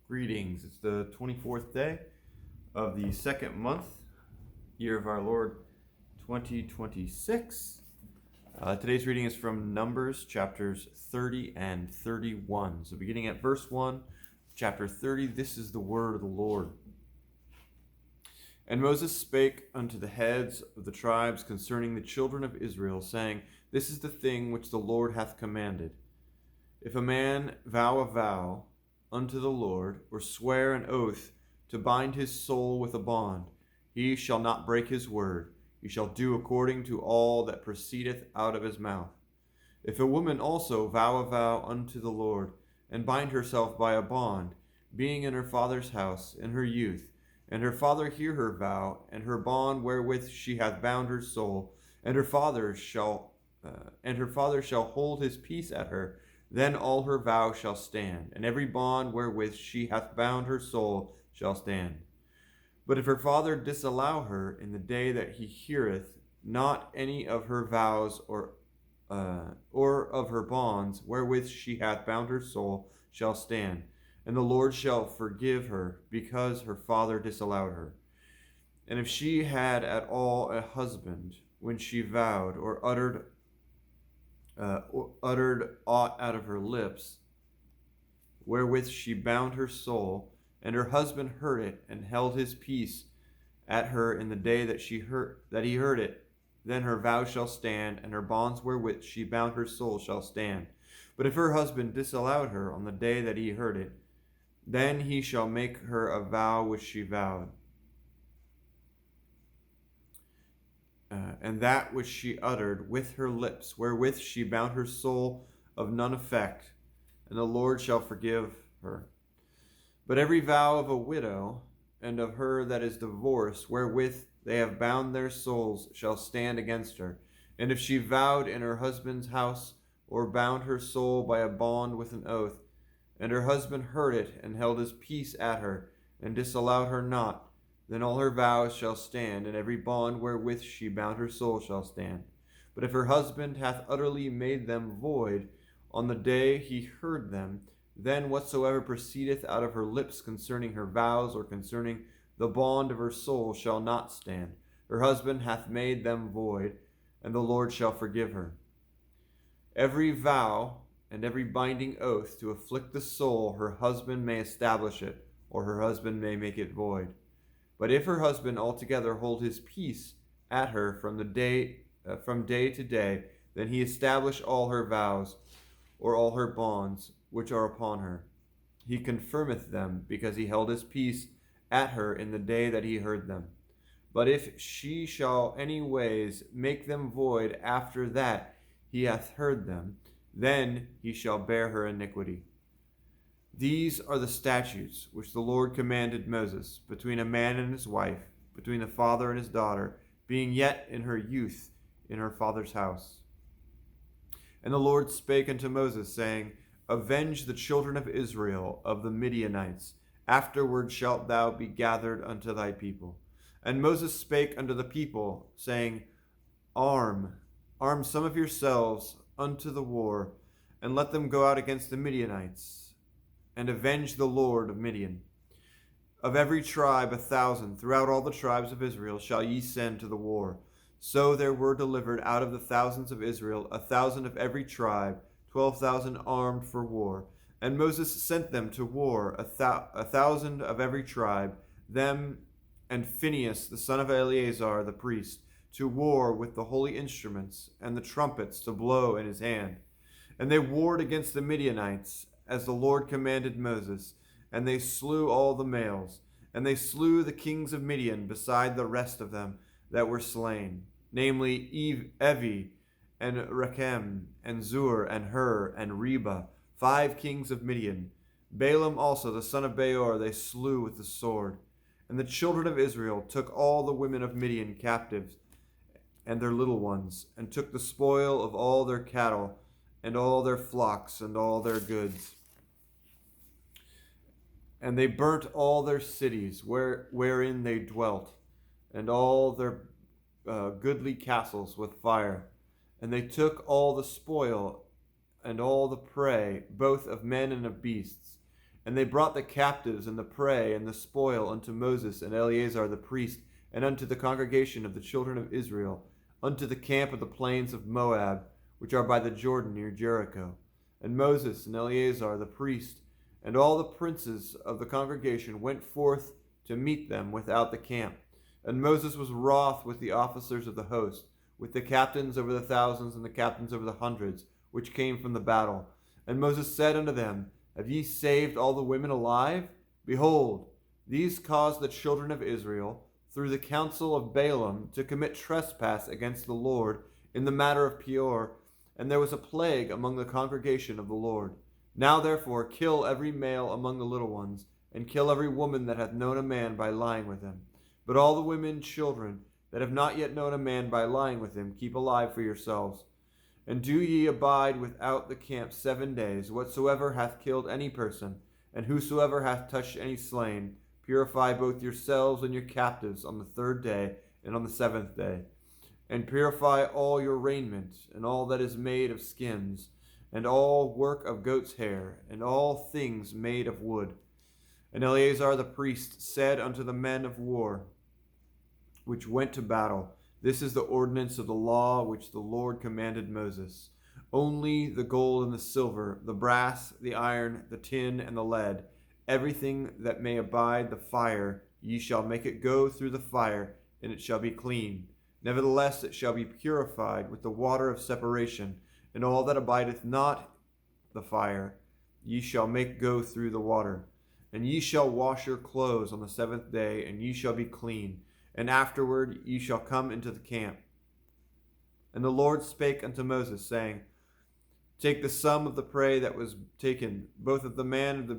Greetings. It's the 24th day of the second month, year of our Lord 2026. Today's reading is from Numbers chapters 30 and 31. So beginning at verse 1, chapter 30, this is the word of the Lord. And Moses spake unto the heads of the tribes concerning the children of Israel, saying, This is the thing which the Lord hath commanded. If a man vow a vow unto the Lord, or swear an oath to bind his soul with a bond, he shall not break his word. He shall do according to all that proceedeth out of his mouth. If a woman also vow a vow unto the Lord, and bind herself by a bond, being in her father's house in her youth, and her father hear her vow, and her bond wherewith she hath bound her soul, and her father shall hold his peace at her, then all her vows shall stand, and every bond wherewith she hath bound her soul shall stand. But if her father disallow her in the day that he heareth not any of her vows or of her bonds wherewith she hath bound her soul shall stand, and the Lord shall forgive her, because her father disallowed her. And if she had at all a husband when she vowed, or uttered aught out of her lips, wherewith she bound her soul, and her husband heard it, and held his peace at her in the day that he heard it, then her vow shall stand, and her bonds wherewith she bound her soul shall stand. But if her husband disallowed her on the day that he heard it, then he shall make her a vow which she vowed, and that which she uttered with her lips, wherewith she bound her soul, of none effect, and the Lord shall forgive her. But every vow of a widow and of her that is divorced, wherewith they have bound their souls, shall stand against her. And if she vowed in her husband's house, or bound her soul by a bond with an oath, and her husband heard it, and held his peace at her, and disallowed her not, then all her vows shall stand, and every bond wherewith she bound her soul shall stand. But if her husband hath utterly made them void on the day he heard them, then whatsoever proceedeth out of her lips concerning her vows, or concerning the bond of her soul, shall not stand. Her husband hath made them void, and the Lord shall forgive her. Every vow and every binding oath to afflict the soul, her husband may establish it, or her husband may make it void. But if her husband altogether hold his peace at her from day to day, then he establish all her vows, or all her bonds, which are upon her. He confirmeth them, because he held his peace at her in the day that he heard them. But if she shall any ways make them void after that he hath heard them, then he shall bear her iniquity. These are the statutes which the Lord commanded Moses, between a man and his wife, between the father and his daughter, being yet in her youth in her father's house. And the Lord spake unto Moses, saying, Avenge the children of Israel of the Midianites. Afterward shalt thou be gathered unto thy people. And Moses spake unto the people, saying, Arm some of yourselves unto the war, and let them go out against the Midianites, and avenge the Lord of Midian. Of every tribe 1,000, throughout all the tribes of Israel, shall ye send to the war. So there were delivered out of the thousands of Israel 1,000 of every tribe, 12,000 armed for war. And Moses sent them to war, 1,000 of every tribe, them and Phinehas the son of Eleazar the priest, to war with the holy instruments and the trumpets to blow in his hand. And they warred against the Midianites, as the Lord commanded Moses, and they slew all the males. And they slew the kings of Midian, beside the rest of them that were slain, namely Evi, and Rechem, and Zur, and Hur, and Reba, 5 kings of Midian. Balaam also, the son of Beor, they slew with the sword. And the children of Israel took all the women of Midian captives, and their little ones, and took the spoil of all their cattle, and all their flocks, and all their goods. And they burnt all their cities wherein they dwelt, and all their goodly castles with fire. And they took all the spoil and all the prey, both of men and of beasts. And they brought the captives and the prey and the spoil unto Moses and Eleazar the priest, and unto the congregation of the children of Israel, unto the camp of the plains of Moab, which are by the Jordan near Jericho. And Moses and Eleazar the priest, and all the princes of the congregation went forth to meet them without the camp. And Moses was wroth with the officers of the host, with the captains over the thousands and the captains over the hundreds, which came from the battle. And Moses said unto them, Have ye saved all the women alive? Behold, these caused the children of Israel, through the counsel of Balaam, to commit trespass against the Lord in the matter of Peor, and there was a plague among the congregation of the Lord. Now therefore kill every male among the little ones, and kill every woman that hath known a man by lying with him. But all the women and children that have not yet known a man by lying with him, keep alive for yourselves. And do ye abide without the camp 7 days. Whatsoever hath killed any person, and whosoever hath touched any slain, purify both yourselves and your captives on the 3rd day and on the 7th day. And purify all your raiment, and all that is made of skins, and all work of goat's hair, and all things made of wood. And Eleazar the priest said unto the men of war, which went to battle, This is the ordinance of the law which the Lord commanded Moses. Only the gold and the silver, the brass, the iron, the tin, and the lead, everything that may abide the fire, ye shall make it go through the fire, and it shall be clean. Nevertheless it shall be purified with the water of separation, and all that abideth not the fire, ye shall make go through the water. And ye shall wash your clothes on the 7th day, and ye shall be clean. And afterward ye shall come into the camp. And the Lord spake unto Moses, saying, Take the sum of the prey that was taken, both of man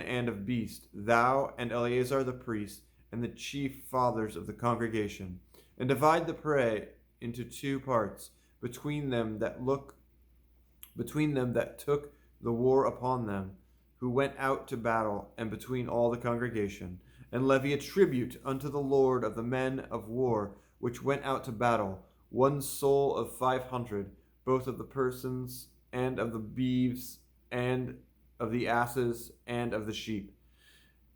and of beast, thou and Eleazar the priest, and the chief fathers of the congregation, and divide the prey into 2 parts, between them that took the war upon them, who went out to battle, and between all the congregation. And levy a tribute unto the Lord of the men of war which went out to battle, 1 soul of 500, both of the persons, and of the beeves, and of the asses, and of the sheep.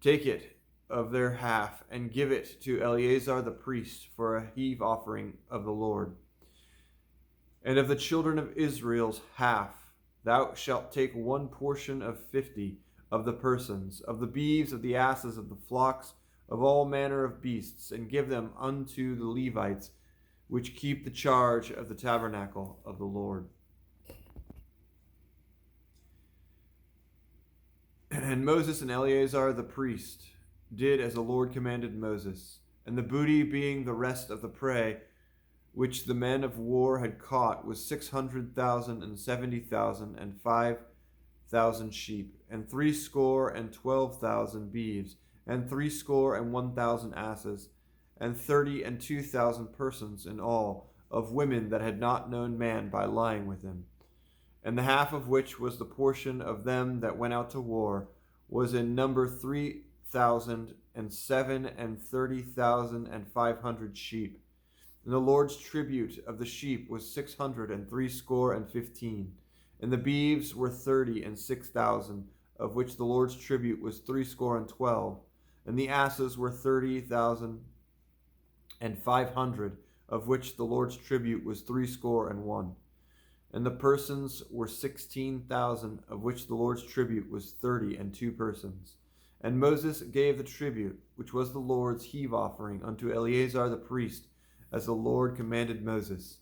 Take it of their half, and give it to Eleazar the priest for a heave offering of the Lord. And of the children of Israel's half, thou shalt take 1 portion of 50, of the persons, of the beeves, of the asses, of the flocks, of all manner of beasts, and give them unto the Levites, which keep the charge of the tabernacle of the Lord. And Moses and Eleazar the priest did as the Lord commanded Moses, and the booty being the rest of the prey, which the men of war had caught, was 600,000 and 70,000 and 5,000 sheep, and 62,000 beeves, and 61,000 asses, and 32,000 persons in all, of women that had not known man by lying with him. And the half of which was the portion of them that went out to war, was in number 3,007 and 30,500 sheep. And the Lord's tribute of the sheep was 615. And the beeves were 36,000, of which the Lord's tribute was 312. And the asses were 30,500, of which the Lord's tribute was 301. And the persons were 16,000, of which the Lord's tribute was 32 persons. And Moses gave the tribute, which was the Lord's heave offering, unto Eleazar the priest, as the Lord commanded Moses.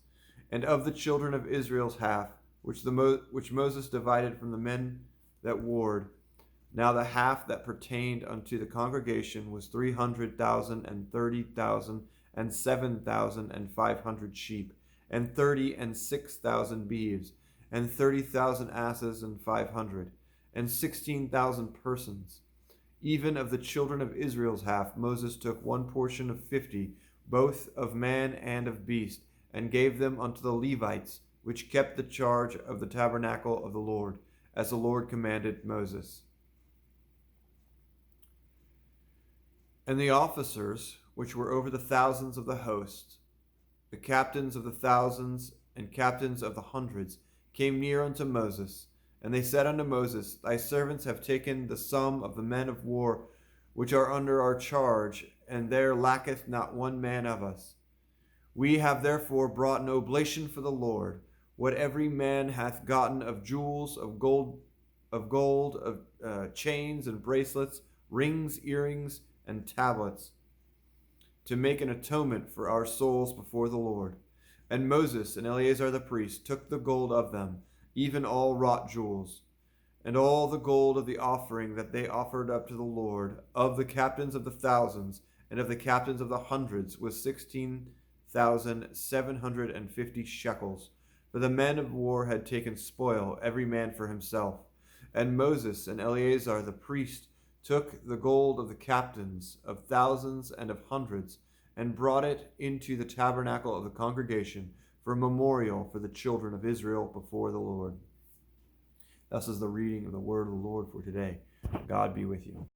And of the children of Israel's half, which Moses divided from the men that warred, now the half that pertained unto the congregation was 300,000 and 30,000 and 7,500 sheep, and 36,000 beeves, and 30,000 asses and 500, and 16,000 persons. Even of the children of Israel's half, Moses took 1 portion of 50, both of man and of beast, and gave them unto the Levites, which kept the charge of the tabernacle of the Lord, as the Lord commanded Moses. And the officers, which were over the thousands of the host, the captains of the thousands and captains of the hundreds, came near unto Moses, And they said unto Moses, Thy servants have taken the sum of the men of war which are under our charge, and there lacketh not one man of us. We have therefore brought an oblation for the Lord, what every man hath gotten of jewels, of gold, chains and bracelets, rings, earrings, and tablets, to make an atonement for our souls before the Lord. And Moses and Eleazar the priest took the gold of them, even all wrought jewels, and all the gold of the offering that they offered up to the Lord, of the captains of the thousands, and of the captains of the hundreds, was 16,750 shekels. For the men of war had taken spoil, every man for himself. And Moses and Eleazar the priest took the gold of the captains of thousands and of hundreds, and brought it into the tabernacle of the congregation for a memorial for the children of Israel before the Lord. Thus is the reading of the word of the Lord for today. God be with you.